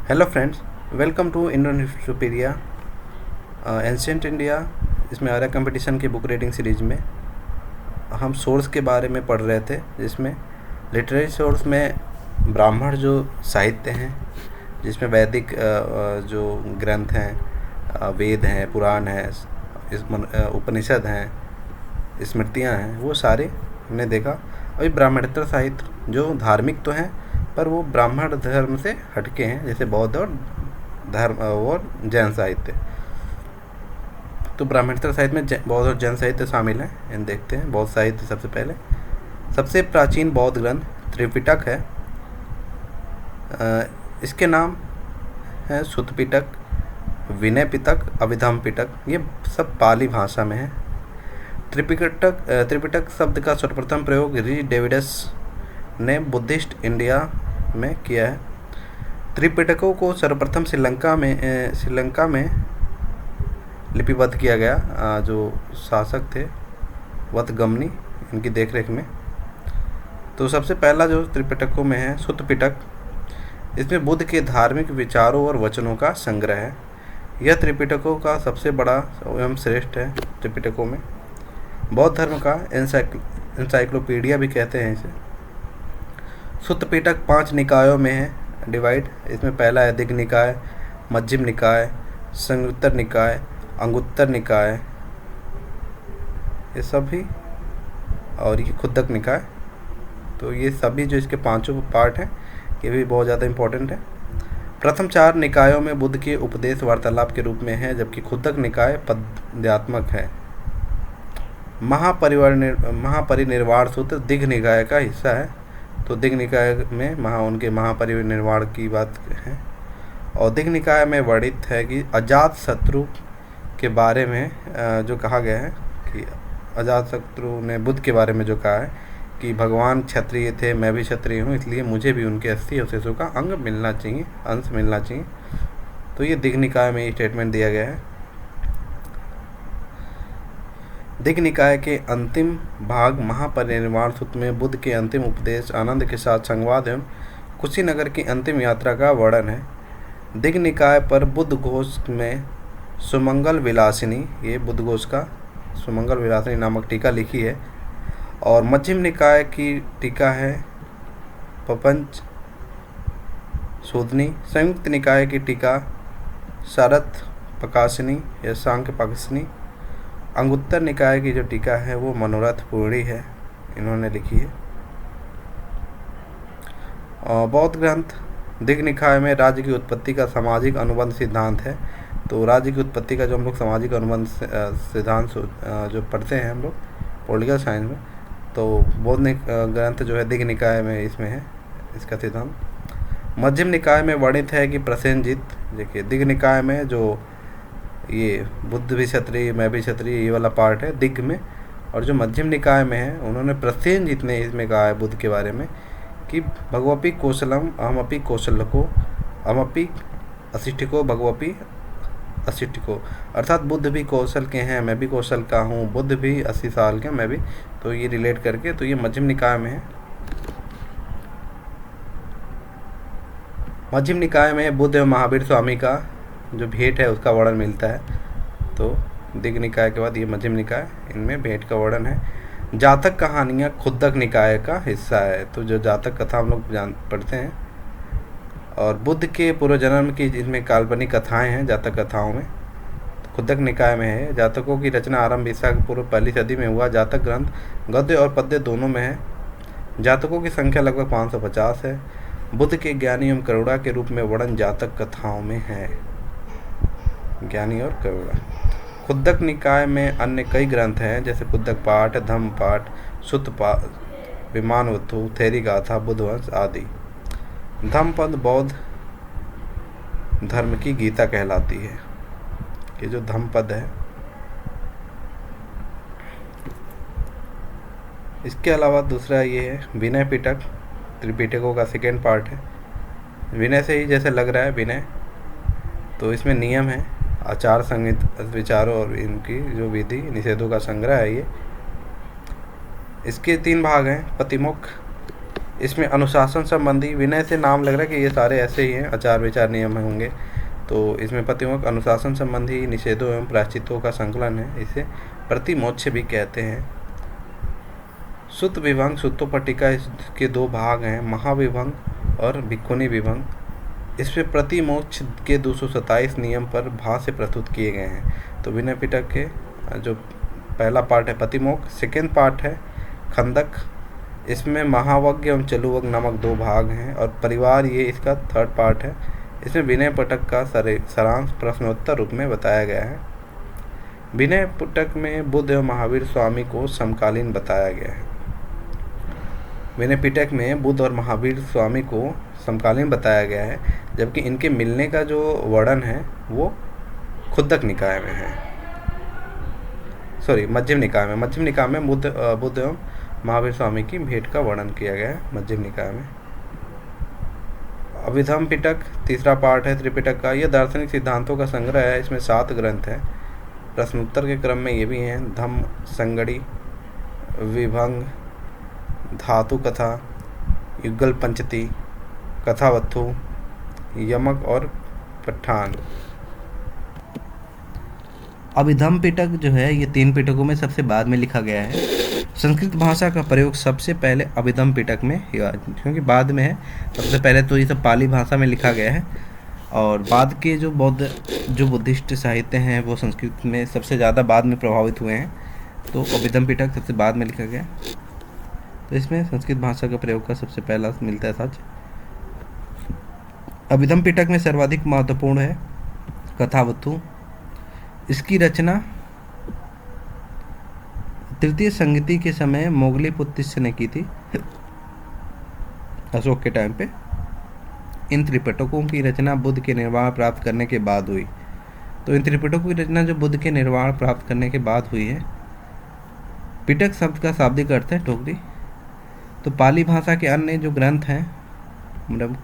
Hello friends, welcome to Indian Histopedia ancient India. इसमें Arya competition की book reading series में हम सोर्स के बारे में पढ़ रहे थे, जिसमें लिटरेरी सोर्स में ब्राह्मण जो साहित्य हैं, जिसमें वैदिक जो ग्रंथ हैं, वेद हैं, पुराण हैं, उपनिषद हैं, स्मृतियाँ हैं, वो सारे हमने देखा। अभी ब्राह्मणेतर साहित्य जो धार्मिक तो हैं पर वो ब्राह्मण धर्म से हटके हैं, जैसे बौद्ध और जैन साहित्य। तो ब्राह्मणेतर साहित्य में बौद्ध और जैन साहित्य शामिल हैं। इन देखते हैं। बौद्ध साहित्य सबसे प्राचीन बौद्ध ग्रंथ त्रिपिटक है। इसके नाम है सुत्त पिटक, विनय पिटक, अभिधम पिटक। ये सब पाली भाषा में है। त्रिपिटक शब्द का सर्वप्रथम प्रयोग री डेविडस ने बुद्धिस्ट इंडिया में किया है। त्रिपिटकों को सर्वप्रथम श्रीलंका में लिपिबद्ध किया गया। जो शासक थे वतगमनी, इनकी देखरेख में। तो सबसे पहला जो त्रिपिटकों में है सुत्त पिटक, इसमें बुद्ध के धार्मिक विचारों और वचनों का संग्रह है। यह त्रिपिटकों का सबसे बड़ा एवं श्रेष्ठ है। त्रिपिटकों में बौद्ध धर्म का एनसाइक्लोपीडिया भी कहते हैं इसे। सुत्त पिटक 5 निकायों में है डिवाइड। इसमें पहला है दिग् निकाय, मध्यम निकाय, संयुत्तर निकाय, अंगुत्तर निकाय, ये सभी, और ये खुद्दक निकाय। तो ये सभी जो इसके 5 पार्ट हैं, ये भी बहुत ज़्यादा इम्पोर्टेंट है। प्रथम 4 निकायों में बुद्ध के उपदेश वार्तालाप के रूप में है, जबकि खुद्दक निकाय पद्यात्मक है। महापरिनिर्वाण सूत्र दिग् निकाय का हिस्सा है। तो दिग् निकाय में उनके महापरिनिर्वाण की बात है। और दिग् निकाय में वर्णित है कि अजात शत्रु के बारे में जो कहा गया है कि अजात शत्रु ने बुद्ध के बारे में जो कहा है कि भगवान क्षत्रिय थे, मैं भी क्षत्रिय हूँ, इसलिए मुझे भी उनके 80 अवशेषों का अंश मिलना चाहिए। तो ये दिग् निकाय में ये स्टेटमेंट दिया गया है। दिग् निकाय के अंतिम भाग महापरिनिर्वाण सूत्र में बुद्ध के अंतिम उपदेश, आनंद के साथ संवाद एवं कुशीनगर की अंतिम यात्रा का वर्णन है। दिग् निकाय पर बुद्ध घोष में सुमंगल विलासिनी, ये बुद्ध घोष का सुमंगल विलासिनी नामक टीका लिखी है। और मध्यम निकाय की टीका है पपंच शोधनी। संयुक्त निकाय की टीका शरत प्रकाशिनी या सांख्य प्रकाशिनी। अंगुत्तर निकाय की जो टीका है वो मनोरथ पूर्णी है, इन्होंने लिखी है। और बौद्ध ग्रंथ दिग् निकाय में राज्य की उत्पत्ति का सामाजिक अनुबंध सिद्धांत है। तो राज्य की उत्पत्ति का जो हम लोग सामाजिक अनुबंध सिद्धांत जो पढ़ते हैं हम लोग पॉलिटिकल साइंस में, तो बौद्ध ग्रंथ जो है दिग् निकाय में इसमें है इसका सिद्धांत। मध्यम निकाय में वर्णित है कि प्रसेनजित, देखिए दिग् निकाय में जो ये बुद्ध भी क्षत्रिय, मैं भी क्षत्रिय, ये वाला पार्ट है दिग् में। और जो मध्यम निकाय में है उन्होंने प्रसेनजित ने इसमें कहा है बुद्ध के बारे में कि भगवपि कौशलम अहमपि कौशल्यको अहमपि अशिष्टिको भगवपि अशिष्टिको, अर्थात बुद्ध भी कौशल के हैं, मैं भी कौशल का हूँ, बुद्ध भी 80 साल के, मैं भी। तो ये रिलेट करके, तो ये मध्यम निकाय में है। मध्यम निकाय में बुद्ध एवं महावीर स्वामी का जो भेंट है उसका वर्णन मिलता है। तो दिग् निकाय के बाद ये मध्यम निकाय, इनमें भेंट का वर्णन है। जातक कहानियाँ खुद्दक निकाय का हिस्सा है। तो जो जातक कथा हम लोग पढ़ते हैं, और बुद्ध के पूर्व जन्म की जिनमें काल्पनिक कथाएं हैं जातक कथाओं में, तो खुद्दक निकाय में है। जातकों की रचना आरंभ ईसा पूर्व 1 सदी में हुआ। जातक ग्रंथ गद्य और पद्य दोनों में है। जातकों की संख्या लगभग 550 है। बुद्ध के ज्ञानी एवं करुणा के रूप में वर्णन जातक कथाओं में है, ज्ञानी और करुणा। खुद्दक निकाय में अन्य कई ग्रंथ हैं, जैसे खुद्दक पाठ, धम्म पाठ, सुत्त पाठ, विमानवतु, थेरी गाथा, बुद्धवंश आदि। धम्मपद बौद्ध धर्म की गीता कहलाती है। ये जो धम्मपद है, इसके अलावा दूसरा ये है विनय पिटक, त्रिपिटकों का सेकेंड पार्ट है। विनय से ही जैसे लग रहा है विनय, तो इसमें नियम है, आचार संहिता, विचारों और इनकी जो विधि निषेधों का संग्रह है ये। इसके 3 भाग हैं, प्रतिमुख, इसमें अनुशासन संबंधी विनय से नाम लग रहा है कि ये सारे ऐसे ही हैं, आचार विचार नियम होंगे। तो इसमें पतिमोक्ष अनुशासन संबंधी निषेधों एवं प्रायश्चितों का संकलन है, इसे प्रतिमोक्ष भी कहते हैं। सुत्त विभंग सुत्तोपट्टिका के दो भाग हैं, महाविभंग और भिक्खुनी विभंग। इसमें प्रतिमोक्ष के 227 नियम पर भाष्य प्रस्तुत किए गए हैं। तो विनय पिटक के जो पहला पार्ट है प्रतिमोक्ष, सेकेंड पार्ट है खंदक, इसमें महावज्ञ एवं चलुवज्ञ नामक दो भाग हैं, और परिवार ये इसका थर्ड पार्ट है। इसमें विनय पिटक का सारांश प्रश्नोत्तर रूप में बताया गया है। विनय पिटक में बुद्ध एवं महावीर स्वामी को समकालीन बताया गया है। विनय पिटक में बुद्ध और महावीर स्वामी को समकालीन बताया गया है, जबकि इनके मिलने का जो वर्णन है वो खुद्दक निकाय में है, मध्यम निकाय में। मध्यम निकाय में बुद्ध एवं महावीर स्वामी की भेंट का वर्णन किया गया है मध्यम निकाय में। अभिधम पिटक तीसरा पार्ट है त्रिपिटक का। यह दार्शनिक सिद्धांतों का संग्रह है, इसमें 7 ग्रंथ हैं। प्रश्नोत्तर के क्रम में ये भी हैं धम्म संगड़ी, विभंग, धातु कथा, युगल पंचती, कथावत्थु, यमक और पठान। अभिधम पिटक जो है ये 3 पिटकों में सबसे बाद में लिखा गया है। संस्कृत भाषा का प्रयोग सबसे पहले अभिधम पिटक में हुआ, क्योंकि बाद में है। सबसे पहले तो ये सब पाली भाषा में लिखा गया है, और बाद के जो बुद्धिस्ट साहित्य हैं वो संस्कृत में सबसे ज़्यादा बाद में प्रभावित हुए हैं। तो अभिधम पिटक सबसे बाद में लिखा गया, तो इसमें संस्कृत भाषा का प्रयोग का सबसे पहला मिलता है सच। अभिधम पिटक में सर्वाधिक महत्वपूर्ण है कथावत्थु। इसकी रचना तृतीय संगति के समय मोगली पुत्तिस्य ने की थी, अशोक के टाइम पे। इन त्रिपिटकों की रचना बुद्ध के निर्वाण प्राप्त करने के बाद हुई। तो इन त्रिपिटकों की रचना जो बुद्ध के निर्वाण प्राप्त करने के बाद हुई है। पिटक शब्द का शाब्दिक अर्थ है टोकरी। तो पाली भाषा के अन्य जो ग्रंथ हैं, मतलब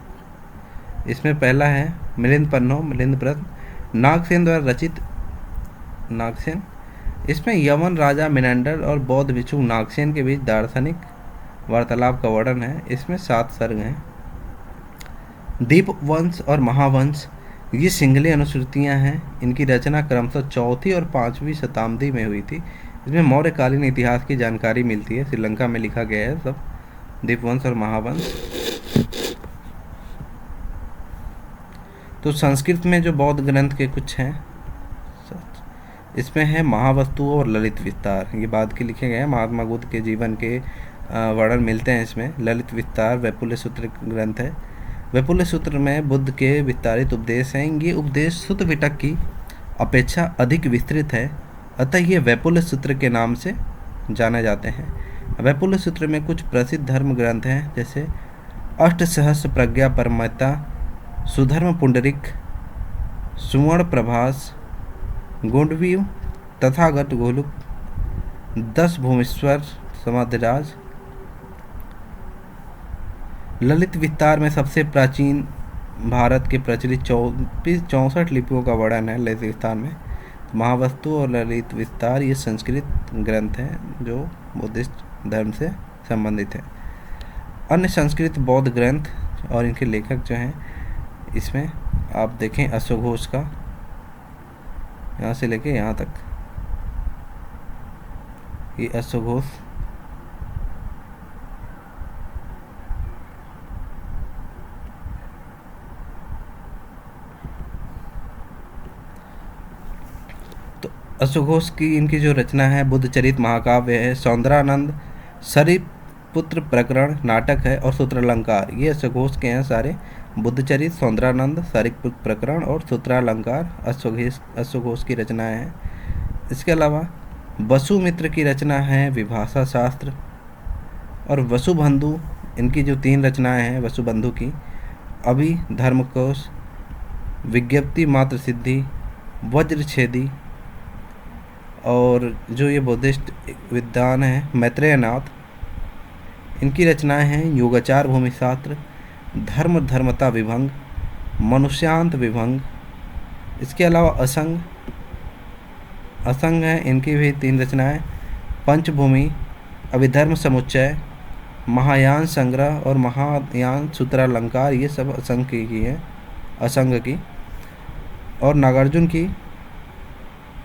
इसमें पहला है मिलिंद पन्नो, मिलिंद प्रश्न, नागसेन द्वारा रचित नागसेन। इसमें यवन राजा मिनांडर और बौद्ध भिक्षु नागसेन के बीच दार्शनिक वार्तालाप का वर्णन है। इसमें 7 सर्ग हैं। दीपवंश और महावंश ये सिंगली अनुश्रुतियाँ हैं। इनकी रचना क्रमशः 4वीं और 5वीं शताब्दी में हुई थी। इसमें मौर्यकालीन इतिहास की जानकारी मिलती है। श्रीलंका में लिखा गया है सब दीपवंश और महावंश। तो संस्कृत में जो बौद्ध ग्रंथ के कुछ हैं, इसमें है महावस्तु और ललित विस्तार, ये बाद के लिखे गए हैं। महात्मा बुद्ध के जीवन के वर्णन मिलते हैं इसमें। ललित विस्तार वैपुल्य सूत्र ग्रंथ है। वैपुल्य सूत्र में बुद्ध के विस्तारित उपदेश हैं। ये उपदेश सुत्त पिटक की अपेक्षा अधिक विस्तृत है, अतः ये वैपुल्य सूत्र के नाम से जाने जाते हैं। वैपुल्य सूत्र में कुछ प्रसिद्ध धर्म ग्रंथ हैं, जैसे अष्टसहस्र प्रज्ञा परमता, सुधर्म पुंडरिक, सुवर्ण प्रभास, गुंडवीव, तथागत गोलुक, 10 भूमेश्वर समाधिराज। ललित विस्तार में सबसे प्राचीन भारत के प्रचलित 64 लिपियों का वर्णन है ललित विस्तार में। महावस्तु और ललित विस्तार ये संस्कृत ग्रंथ हैं जो बुद्धिस्ट धर्म से संबंधित है। अन्य संस्कृत बौद्ध ग्रंथ और इनके लेखक जो हैं, इसमें आप देखें अश्वघोष का, यहाँ से लेके यहाँ तक, ये अश्वघोष। तो अश्वघोष की इनकी जो रचना है बुद्धचरित महाकाव्य है, सौंदरानंद, सरिपुत्र प्रकरण नाटक है, और सूत्रालंकार। ये अश्वघोष के हैं सारे। बुद्धचरित, सौंदरानंद, सरिपुत्र प्रकरण और सूत्रालंकार अश्वघोष की रचनाएं हैं। इसके अलावा वसुमित्र की रचना है विभाषा शास्त्र, और वसुबंधु, इनकी जो 3 रचनाएं हैं वसुबंधु की, अभिधर्मकोश, विज्ञप्ति मात्र सिद्धि, वज्रछेदी, और जो ये बुद्धिस्ट विद्वान हैं मैत्रेयनाथ, इनकी रचनाएं हैं योगाचार भूमिशास्त्र, धर्मता विभंग, मनुष्यांत विभंग। इसके अलावा असंग है, इनकी भी 3 रचनाएं, पंचभूमि, अभिधर्म समुच्चय महायान संग्रह और महायान सूत्रालंकार ये सब असंग की हैं, असंग की। और नागार्जुन की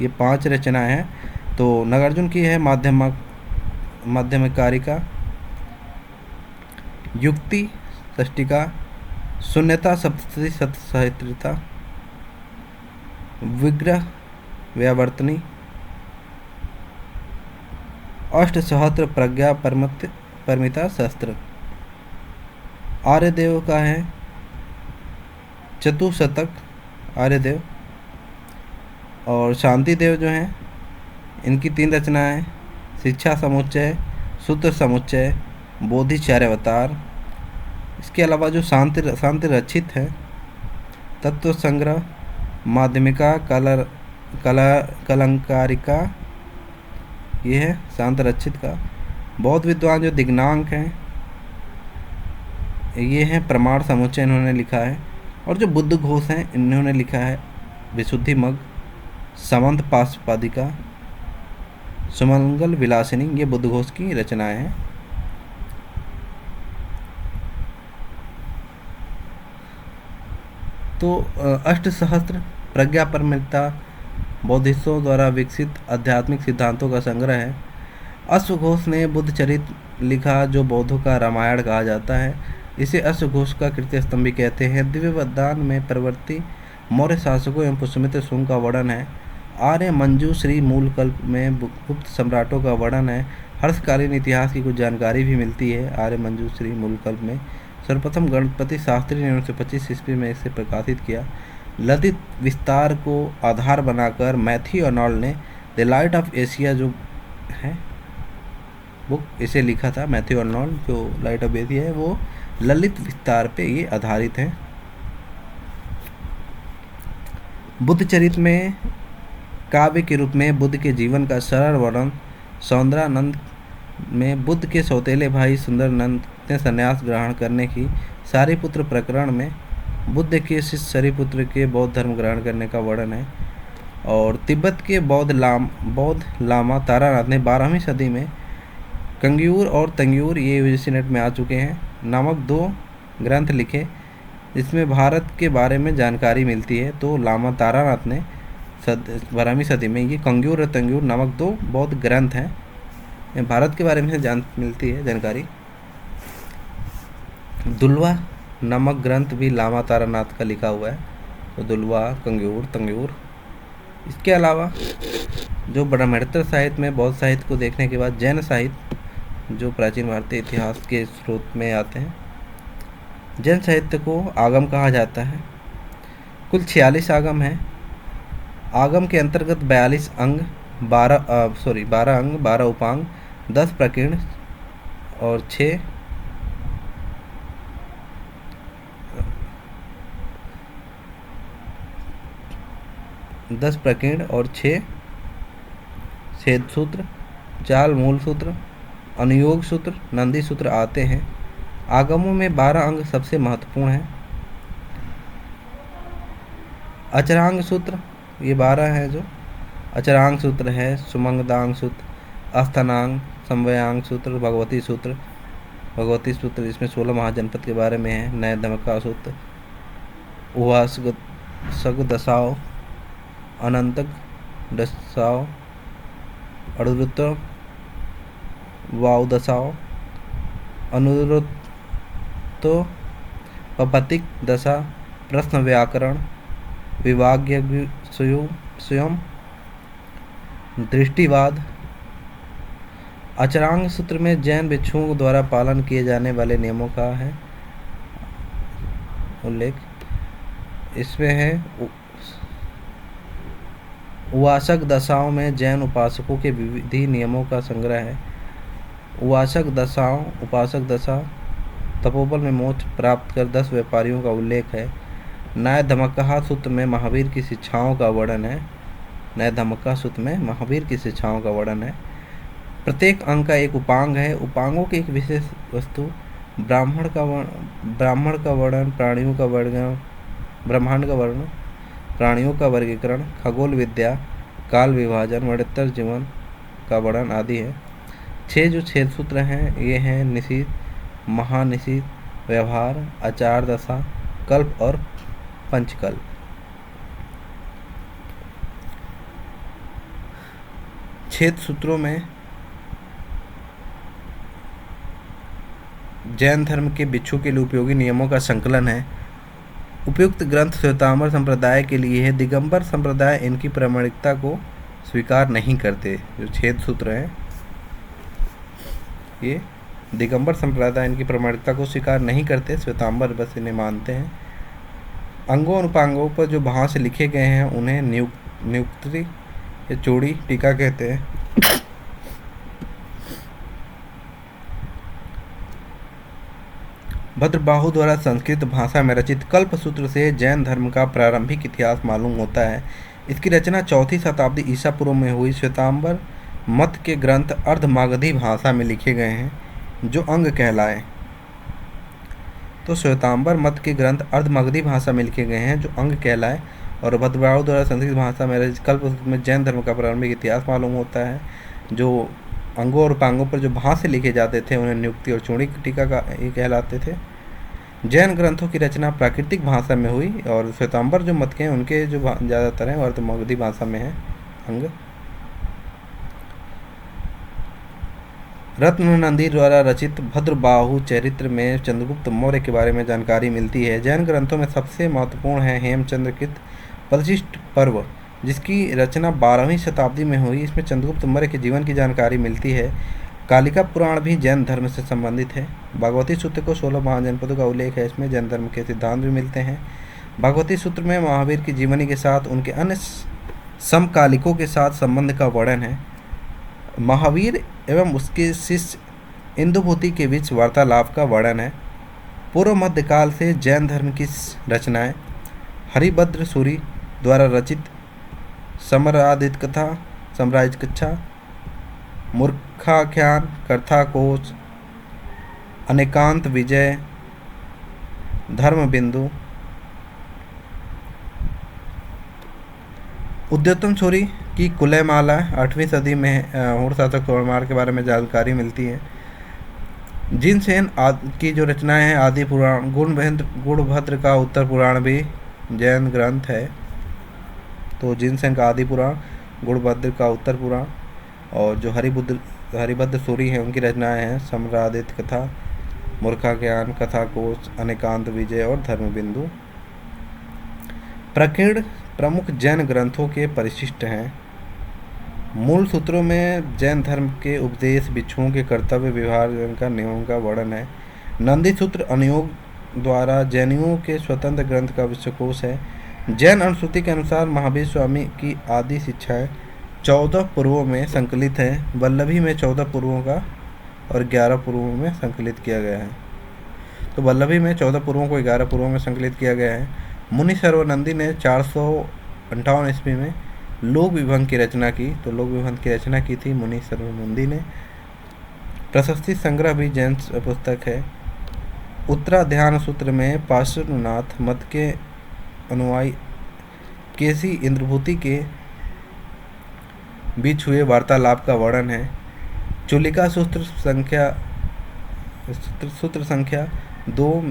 ये 5 रचनाएं हैं। तो नागार्जुन की है माध्यमिकारिका, युक्ति षष्टिका, शून्यता सप्तशती सहिष्णुता, विग्रह व्यावर्तनी, अष्टसहस्त्र प्रज्ञा परमिता शस्त्र। आर्यदेव का है चतुशतक आर्यदेव। और शांति देव जो हैं इनकी 3 रचनाएं, शिक्षा समुच्चय, सूत्र समुच्चय, बोधिचर्यावतार। इसके अलावा जो शांति रचित है, तत्व संग्रह, माध्यमिका, कलंकारिका, ये है शांत रचित का। बौद्ध विद्वान जो दिग्नांक हैं ये हैं प्रमाण समुच्चय इन्होंने लिखा है। और जो बुद्ध घोष हैं इन्होंने लिखा है विशुद्धि मग, समंत पाशपादिका, सुमंगल विलासिनी। ये बुद्ध घोष की रचनाएं हैं। तो अष्टसहस्त्र प्रज्ञा परमिता बौद्धिस्तों द्वारा विकसित आध्यात्मिक सिद्धांतों का संग्रह है। अश्वघोष ने बुद्धचरित लिखा जो बौद्धों का रामायण कहा जाता है। इसे अश्वघोष का कृत्य स्तंभ भी कहते हैं। दिव्य वरदान में प्रवर्ती मौर्य शासकों एवं पुष्यमित्र शुंग का वर्णन है। आर्य मंजूश्री मूलकल्प में गुप्त सम्राटों का वर्णन है। हर्षकालीन इतिहास की कुछ जानकारी भी मिलती है आर्य मंजूश्री मूलकल्प में। सर्वप्रथम गणपति शास्त्री ने 1925 ईस्वी में इसे प्रकाशित किया। ललित विस्तार को आधार बनाकर मैथ्यू अर्नोल्ड ने द लाइट ऑफ एशिया जो है बुक इसे लिखा था। मैथ्यू अर्नोल्ड जो लाइट ऑफ एशिया है वो ललित विस्तार पे ये आधारित है। बुद्ध चरित में काव्य के रूप में बुद्ध के जीवन का सरल वर्णन। सौंदरानंद में बुद्ध के सौतेले भाई सुंदरानंद ने संन्यास ग्रहण करने की, सारिपुत्र प्रकरण में बुद्ध के शिष्य सारिपुत्र के बौद्ध धर्म ग्रहण करने का वर्णन है। और तिब्बत के बौद्ध लामा तारानाथ ने 12वीं सदी में कंग्यूर और तंग्यूर, ये यूजीसी नेट में आ चुके हैं, नामक 2 ग्रंथ लिखे जिसमें भारत के बारे में जानकारी मिलती है। तो लामा तारानाथ ने 12वीं सदी में ये कंग्यूर और तंग्यूर नामक 2 बौद्ध ग्रंथ हैं, भारत के बारे में मिलती है जानकारी। दुल्वा नामक ग्रंथ भी लामा तारानाथ का लिखा हुआ है। तो दुल्वा, कंग्यूर, तंग्यूर। इसके अलावा जो ब्रह्मोत्तर साहित्य में बौद्ध साहित्य को देखने के बाद जैन साहित्य जो प्राचीन भारतीय इतिहास के स्रोत में आते हैं, जैन साहित्य को आगम कहा जाता है। कुल 46 आगम हैं। आगम के अंतर्गत 42 अंग, 12 अंग, 12 उपांग, 10 प्रकीर्ण और 6 छेद सूत्र, 4 मूल सूत्र, अनुयोग सूत्र, नंदी सूत्र आते हैं। आगमों में 12 अंग सबसे महत्वपूर्ण हैं। अचरांग सूत्र ये 12 हैं। जो अचरांग सूत्र है सुमंगदांग सूत्र, अस्थानांग, समवयांग सूत्र, भगवती सूत्र इसमें 16 महाजनपद के बारे में है। नए धमका सूत्र, उवासग दशाओं, अनंतक दशाओं, अड़ुरुत वाव दशाओं, अनुरुतो पपतिक दशा, प्रश्न व्याकरण, विभाग्य स्वयं, दृष्टिवाद। अचरांग सूत्र में जैन भिक्षुओं द्वारा पालन किए जाने वाले नियमों का है उल्लेख। इसमें है उवासक दशाओं में जैन उपासकों के विधि नियमों का संग्रह है। उपासक दशा तपोबल में मोक्ष प्राप्त कर 10 व्यापारियों का उल्लेख है। न्याय धम्मका सूत्र में महावीर की शिक्षाओं का वर्णन है। प्रत्येक अंग का एक उपांग है। उपांगों की एक विशेष वस्तु, ब्रह्मांड का वर्णन, प्राणियों का वर्गीकरण, खगोल विद्या, काल विभाजन, मरणोत्तर जीवन का वर्णन आदि है। 6 जो छेद सूत्र हैं ये हैं निषेध, महानिशित, व्यवहार, आचार दशा, कल्प और पंचकल्प। छेद सूत्रों में जैन धर्म के भिक्षु के लिए उपयोगी नियमों का संकलन है। उपयुक्त ग्रंथ श्वेतांबर संप्रदाय के लिए है। दिगंबर संप्रदाय इनकी प्रामाणिकता को स्वीकार नहीं करते। जो छेद सूत्र हैं ये दिगंबर संप्रदाय इनकी प्रामाणिकता को स्वीकार नहीं करते, श्वेतांबर बस इन्हें मानते हैं। अंगों और उपांगों पर जो भाव से लिखे गए हैं उन्हें नियुक्ति या चौड़ी टीका कहते हैं। भद्रबाहु द्वारा संस्कृत भाषा में रचित कल्प सूत्र से जैन धर्म का प्रारंभिक इतिहास मालूम होता है। इसकी रचना 4वीं शताब्दी ईसा पूर्व में हुई। श्वेतांबर मत के ग्रंथ अर्धमागधी भाषा में लिखे गए हैं जो अंग कहलाए। तो श्वेतांबर मत के ग्रंथ अर्धमागधी भाषा में लिखे गए हैं जो अंग कहलाए, और भद्रबाहु द्वारा संस्कृत भाषा में रचित कल्प सूत्र में जैन धर्म का प्रारंभिक इतिहास मालूम होता है। जो अंगों और उपांगों पर जो भाव से लिखे जाते थे उन्हें नियुक्ति और चूड़ी टीका का ये कहलाते थे। जैन ग्रंथों की रचना प्राकृतिक भाषा में हुई, और श्वेतांबर जो मत के हैं उनके जो ज़्यादातर हैं अर्धमागधी भाषा में है अंग। रत्ननंदी द्वारा रचित भद्रबाहु चरित्र में चंद्रगुप्त मौर्य के बारे में जानकारी मिलती है। जैन ग्रंथों में सबसे महत्वपूर्ण है हेमचंद्रकृत प्रतिष्ठ पर्व, जिसकी रचना 12वीं शताब्दी में हुई। इसमें चंद्रगुप्त मौर्य के जीवन की जानकारी मिलती है। कालिका पुराण भी जैन धर्म से संबंधित है। भागवती सूत्र को 16 महाजनपदों का उल्लेख है। इसमें जैन धर्म के सिद्धांत भी मिलते हैं। भागवती सूत्र में महावीर की जीवनी के साथ उनके अन्य समकालिकों के साथ संबंध का वर्णन है। महावीर एवं उसके शिष्य इंदुभूति के बीच वार्तालाप का वर्णन है। पूर्व मध्यकाल से जैन धर्म की रचनाएं हरिभद्र सूरि द्वारा रचित समरादित कथा, सम्राजकच्छा, मूर्खाख्यान, कर्थाकोश, अनेकांत विजय, धर्मबिंदु, उद्योतम सूरि की कुलयमाला 8वीं सदी में हुड़ शासक तोड़मार के बारे में जानकारी मिलती है। जिनसेन की जो रचनाएं हैं आदि पुराण, गुणभद्र का उत्तर पुराण भी जैन ग्रंथ है। तो जिनसेन का आदि पुराण, गुणभद्र का उत्तर पुराण, और जो हरिभद्र सूरि हैं उनकी रचनाएं हैं सम्रादित कथा, मूर्खाख्यान, कथाकोश, अनेकांत विजय और धर्मबिंदु। प्रकीर्ण प्रमुख जैन ग्रंथों के परिशिष्ट हैं। मूल सूत्रों में जैन धर्म के उपदेश, भिक्षुओं के कर्तव्य, व्यवहार का नियमों का वर्णन है। नंदी सूत्र अनुयोग द्वारा जैनियों के स्वतंत्र ग्रंथ का विश्वकोश है। जैन अनुश्रुति के अनुसार महावीर स्वामी की आदि शिक्षाएं 14 पूर्वों में संकलित है। वल्लभी में 14 पूर्वों का और 11 पूर्वों में संकलित किया गया है। तो वल्लभी में 14 पूर्वों को 11 पूर्वों में संकलित किया गया है। मुनि सर्वनंदी ने 458 ईस्वी में लोक विभंग की रचना की। तो लोक विभंग की रचना की थी मुनि सर्वनंदी ने। प्रशस्ति संग्रह भी जैन पुस्तक है। उत्तराध्यान सूत्र में पार्श्वनाथ मत के अनुयायी केसी इंद्रभूति के बीच हुए वार्तालाप का वर्णन है। चुलिका सूत्र संख्या 2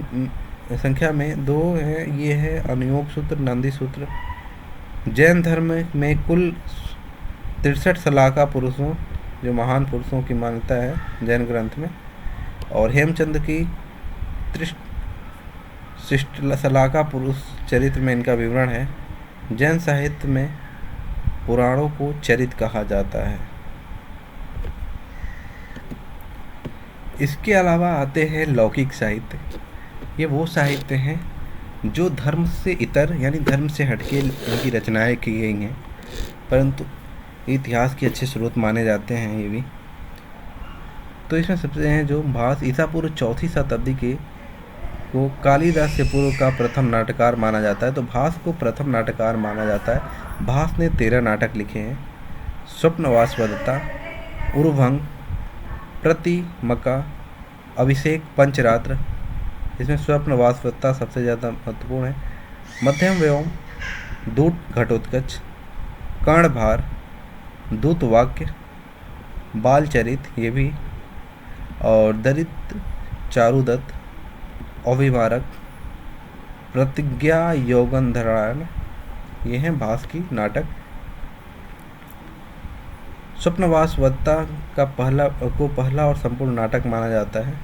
में 2 है। ये है अनुयोग सूत्र, नंदी सूत्र। जैन धर्म में कुल 63 शलाका पुरुषों, जो महान पुरुषों की मान्यता है जैन ग्रंथ में, और हेमचंद की 63 शलाका पुरुष चरित्र में इनका विवरण है। जैन साहित्य में पुराणों को चरित कहा जाता है। इसके अलावा आते हैं लौकिक साहित्य। ये वो साहित्य हैं जो धर्म से इतर यानी धर्म से हटके इनकी रचनाएं की गई हैं, परंतु इतिहास के अच्छे स्रोत माने जाते हैं ये भी। तो इसमें सबसे हैं जो भास ईसा पूर्व 4वीं शताब्दी के को कालिदास से पूर्व का प्रथम नाटककार माना जाता है। तो भास को प्रथम नाटककार माना जाता है। भास ने 13 नाटक लिखे हैं। स्वप्नवासवदत्ता, उर्वभंग, प्रतिमका, अभिषेक, पंचरात्र। इसमें स्वप्नवासवदत्ता सबसे ज़्यादा महत्वपूर्ण है। मध्यम व्योम, दूत घटोत्कच, कर्णभार, दूतवाक्य, बालचरित ये भी, और दरिद्र चारुदत्त, अभिमारक, प्रतिज्ञा योगंधरायण, ये हैं भास की नाटक। स्वप्नवासवदत्ता का पहला और संपूर्ण नाटक माना जाता है।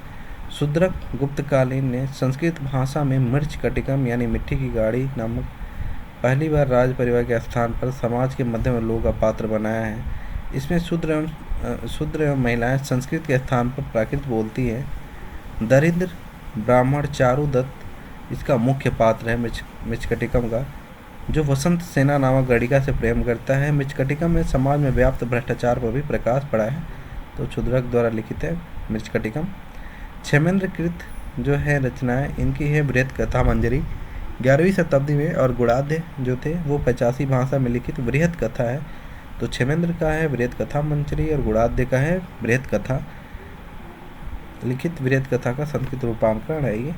शूद्रक गुप्तकालीन ने संस्कृत भाषा में मिर्च कटिकम यानी मिट्टी की गाड़ी नामक पहली बार राज परिवार के स्थान पर समाज के मध्यम लोगों का पात्र बनाया है। इसमें शूद्र एवं महिलाएं संस्कृत के स्थान पर प्राकृत बोलती हैं। दरिद्र ब्राह्मण चारुदत्त इसका मुख्य पात्र है मिचकटिकम का, जो वसंत सेना नामक गणिका से प्रेम करता है। मिचकटिकम में समाज में व्याप्त भ्रष्टाचार पर भी प्रकाश पड़ा है, तो शूद्रक द्वारा लिखित है मिचकटिकम। क्षेमेंद्रकृत जो है रचनाएं इनकी है बृहत कथा मंजरी 11वीं शताब्दी में, और गुणाध्य जो थे वो 85 भाषा में लिखित बृहत कथा है। तो क्षेमेंद्र का है बृहत कथा मंजरी और गुणाध्य का है बृहत कथा, लिखित बृहत कथा का संस्कृत रूपांतरण है ये।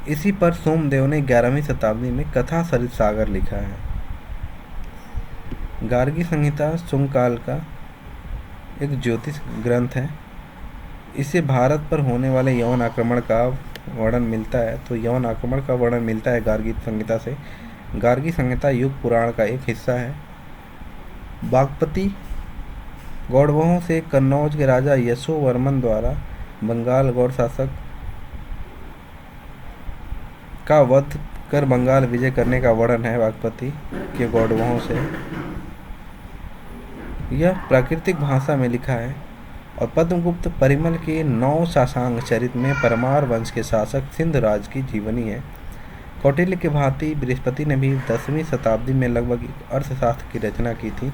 इसी पर सोमदेव ने 11वीं शताब्दी में कथा सरित सागर लिखा है। गार्गी संहिता शुंग काल का एक ज्योतिष ग्रंथ है। इससे भारत पर होने वाले यवन आक्रमण का वर्णन मिलता है। तो यवन आक्रमण का वर्णन मिलता है गार्गी संहिता से। गार्गी संहिता युग पुराण का एक हिस्सा है। बागपति गौड़वों से कन्नौज के राजा यशोवर्मन द्वारा बंगाल गौड़ शासक का वध कर बंगाल विजय करने का वर्णन है बागपति के गौड़वों से। यह प्राकृतिक भाषा में लिखा है। और पद्मगुप्त परिमल के 9 शासंग चरित में परमार वंश के शासक सिंध राज की जीवनी है। कौटिल्य के भांति बृहस्पति ने भी 10वीं शताब्दी में लगभग अर्थशास्त्र की रचना की थी।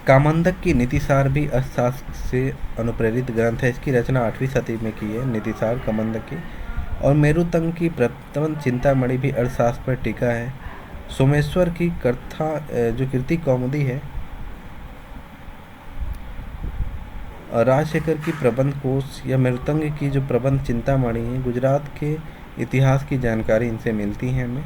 कामंदक की नीतिसार भी अर्थशास्त्र से अनुप्रेरित ग्रंथ है। इसकी रचना 8वीं शताब्दी में की है नीतिसार कामंदक की। और मेरुतंग की प्रथम चिंतामणि भी अर्थशास्त्र पर टीका है। सोमेश्वर की कथा जो कीर्ति कौमुदी है, राजशेखर की प्रबंध कोश या मेरुतंग की जो प्रबंध चिंतामणि है, गुजरात के इतिहास की जानकारी इनसे मिलती है हमें।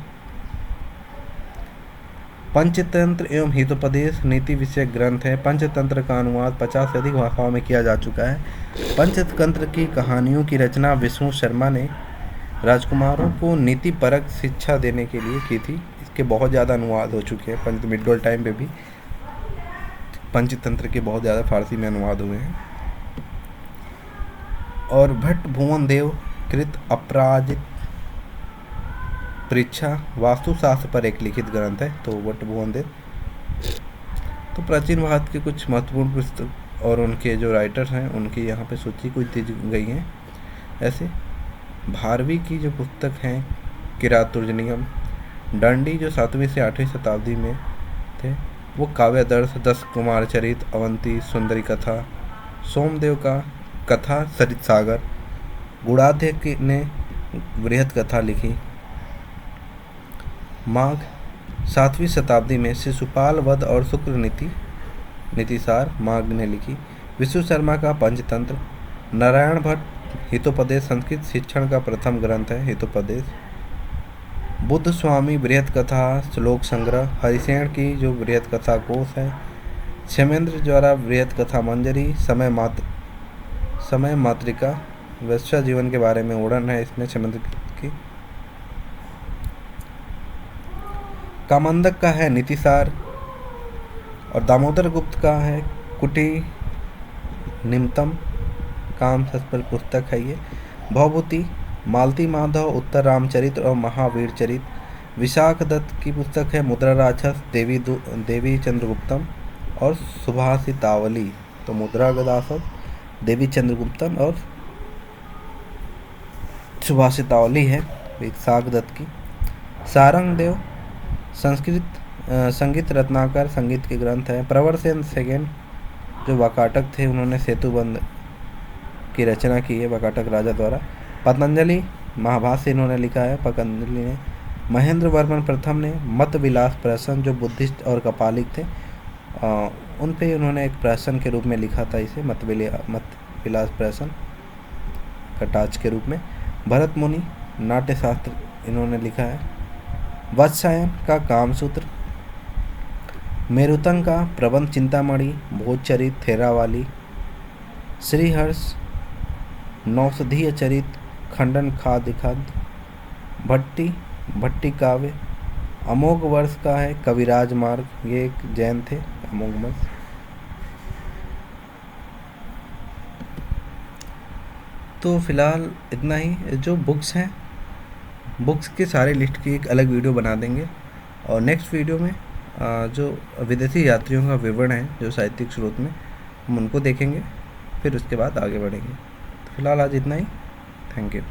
पंचतंत्र एवं हितोपदेश नीति विषयक ग्रंथ है। पंचतंत्र का अनुवाद 50 से अधिक भाषाओं में किया जा चुका है। पंचतंत्र की कहानियों की रचना विष्णु शर्मा ने राजकुमारों को नीति परक शिक्षा देने के लिए की थी। इसके बहुत ज़्यादा अनुवाद हो चुके हैं। पंच मिडल टाइम पे भी पंचतंत्र के बहुत ज़्यादा फारसी में अनुवाद हुए हैं। और भट्ट भुवन देव कृत अपराजित परीक्षा वास्तुशास्त्र पर एक लिखित ग्रंथ है। तो भट्ट भुवन देव तो प्राचीन भारत के कुछ महत्वपूर्ण पुस्तक और उनके जो राइटर्स हैं उनकी यहाँ पे सूची कुछ दी गई हैं। ऐसे भारवी की जो पुस्तक हैं किरातुर्जनियम, दंडी जो 7वीं से 8वीं शताब्दी में थे वो काव्यादर्श, 10 कुमार चरित, अवंती सुंदरी कथा, सोमदेव का कथा सरित सागर, गुणाध्य ने बृहत कथा लिखी। माघ 7वीं शताब्दी में शिशुपाल वध और शुक्र नीतिसार माघ ने लिखी। विष्णु शर्मा का पंचतंत्र, नारायण भट्ट हितोपदेश संस्कृत शिक्षण का प्रथम ग्रंथ है हितोपदेश। बुद्ध स्वामी बृहत कथा श्लोक संग्रह, हरिसेन की जो बृहत कथा कोश है। क्षेमेंद्र द्वारा बृहत कथा मंजरी, समय मातृका वैश्य जीवन के बारे में वर्णन है इसमें क्षेमेंद्र की। कामंदक का है नीतिसार और दामोदर गुप्त का है कुटी निमतम काम पर पुस्तक है ये। भवभूति मालती माधव उत्तर रामचरित और महावीर चरित। विशाख दत्त की पुस्तक है मुद्रा राक्षस, देवी चंद्रगुप्तम और सुभाषितावली। तो मुद्रा गदासव, देवी चंद्रगुप्तम और सुभाषितावली है विशाख दत्त की। सारंगदेव संगीत रत्नाकर संगीत के ग्रंथ है। प्रवर सेन सेकेंड जो वाकाटक थे उन्होंने सेतुबंध की रचना की है वाकाटक राजा द्वारा। पतंजलि महाभाष्य इन्होंने लिखा है पतंजलि ने। महेंद्र वर्मन प्रथम ने मत विलास प्रहसन जो बुद्धिस्ट और कपालिक थे उन पे उन्होंने एक प्रहसन के रूप में लिखा था इसे मत विलास प्रहसन कटाच के रूप में। भरत मुनि नाट्यशास्त्र इन्होंने लिखा है। वत्सायन का कामसूत्र, मेरुतंग का प्रबंध चिंतामणि, भोजचरित थेरावाली, श्रीहर्ष नौषधीय चरित, खंडन खाद्य खाद्य, भट्टी भट्टी काव्य, अमोघ वर्ष का है कविराज मार्ग, ये एक जैन थे अमोघ वर्ष। तो फिलहाल इतना ही। जो बुक्स हैं, बुक्स के सारे लिस्ट की एक अलग वीडियो बना देंगे, और नेक्स्ट वीडियो में जो विदेशी यात्रियों का विवरण है जो साहित्यिक स्रोत में, हम उनको देखेंगे, फिर उसके बाद आगे बढ़ेंगे। तो फिलहाल आज इतना ही। Thank you.